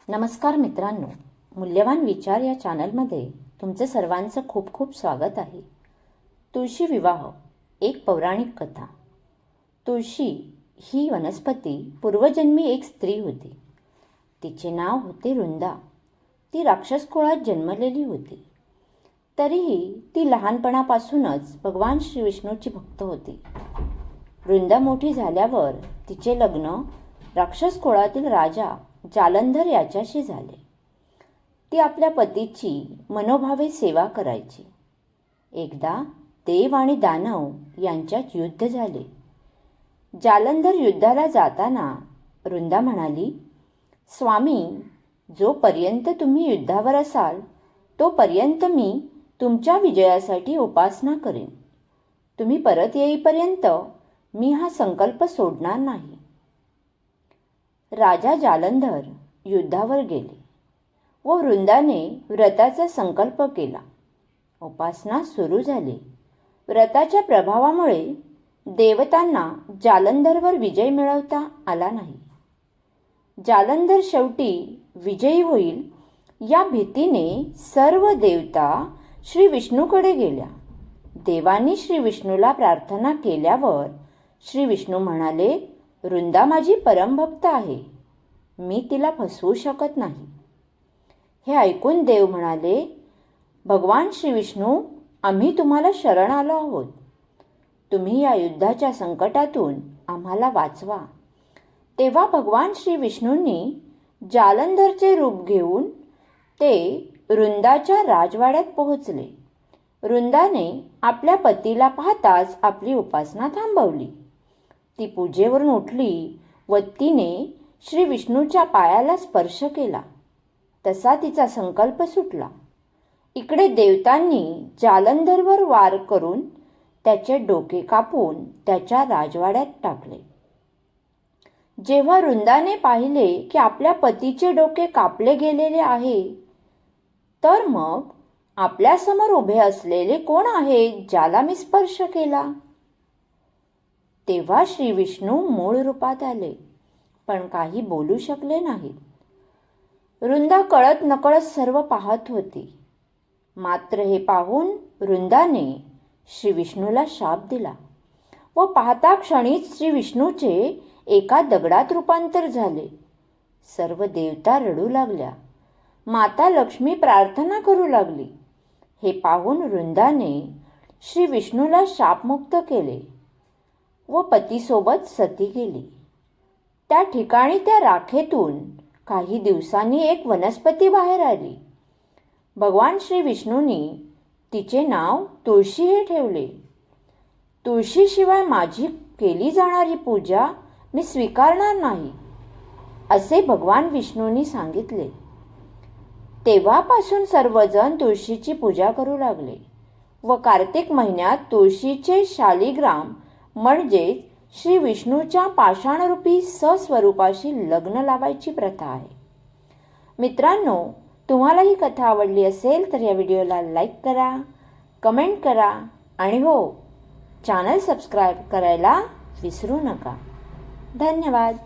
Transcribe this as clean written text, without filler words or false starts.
नमस्कार मित्रांनो, मूल्यवान विचार या चॅनलमध्ये तुमचे सर्वांचं खूप खूप स्वागत आहे. तुळशी विवाह एक पौराणिक कथा. तुळशी ही वनस्पती पूर्वजन्मी एक स्त्री होती. तिचे नाव होते रुंदा. ती राक्षस कुळात जन्मलेली होती. तरीही ती लहानपणापासूनच भगवान श्री विष्णूची भक्त होती. रुंदा मोठी झाल्यावर तिचे लग्न राक्षस कुळातील राजा जालंधर याच्याशी झाले. ती आपल्या पतीची मनोभावे सेवा करायची. एकदा देव आणि दानव यांच्यात युद्ध झाले. जालंधर युद्धाला जाताना रुंदा म्हणाली, स्वामी, जोपर्यंत तुम्ही युद्धावर असाल तोपर्यंत मी तुमच्या विजयासाठी उपासना करेन. तुम्ही परत येईपर्यंत मी हा संकल्प सोडणार नाही. राजा जालंधर युद्धावर गेले व वृंदाने व्रताचा संकल्प केला. उपासना सुरू झाली. व्रताच्या प्रभावामुळे देवतांना जालंधरवर विजय मिळवता आला नाही. जालंधर शेवटी विजयी होईल या भीतीने सर्व देवता श्री विष्णूकडे गेल्या. देवांनी श्री विष्णूला प्रार्थना केल्यावर श्री विष्णू म्हणाले, रुंदा माझी परमभक्त आहे. मी तिला फसवू शकत नाही. हे ऐकून देव म्हणाले, भगवान श्री विष्णू, आम्ही तुम्हाला शरण आलो आहोत. तुम्ही या युद्धाच्या संकटातून आम्हाला वाचवा. तेव्हा भगवान श्री विष्णूंनी जालंधरचे रूप घेऊन ते रुंदाच्या राजवाड्यात पोहोचले. रुंदाने आपल्या पतीला पाहताच आपली उपासना थांबवली. ती पूजेवरून उठली व तिने श्री विष्णूच्या पायाला स्पर्श केला. तसा तिचा संकल्प सुटला. इकडे देवतांनी जालंधरवर वार करून त्याचे डोके कापून त्याच्या राजवाड्यात टाकले. जेव्हा रुंदाने पाहिले की आपल्या पतीचे डोके कापले गेलेले आहे, तर मग आपल्यासमोर उभे असलेले कोण आहे ज्याला मी स्पर्श केला? तेव्हा श्री विष्णू मूळ रूपात आले, पण काही बोलू शकले नाहीत. रुंदा कळत नकळत सर्व पाहत होती. मात्र हे पाहून रुंदाने श्री विष्णूला शाप दिला व पाहता क्षणीच श्री विष्णूचे एका दगडात रूपांतर झाले. सर्व देवता रडू लागल्या. माता लक्ष्मी प्रार्थना करू लागली. हे पाहून रुंदाने श्री विष्णूला शापमुक्त केले व पतीसोबत सती गेली. त्या ठिकाणी त्या राखेतून काही दिवसांनी एक वनस्पती बाहेर आली. भगवान श्री विष्णूंनी तिचे नाव तुळशी हे ठेवले. तुळशीशिवाय माझी केली जाणारी पूजा मी स्वीकारणार नाही, असे भगवान विष्णूंनी सांगितले. तेव्हापासून सर्वजण तुळशीची पूजा करू लागले व कार्तिक महिन्यात तुळशीचे शालिग्राम म्हणजेच श्री विष्णूच्या पाषाणरूपी सस्वरूपाशी लग्न लावायची प्रथा आहे. मित्रांनो, तुम्हाला ही कथा आवडली असेल तर या व्हिडिओला लाईक करा, कमेंट करा आणि हो, चॅनल सबस्क्राईब करायला विसरू नका. धन्यवाद.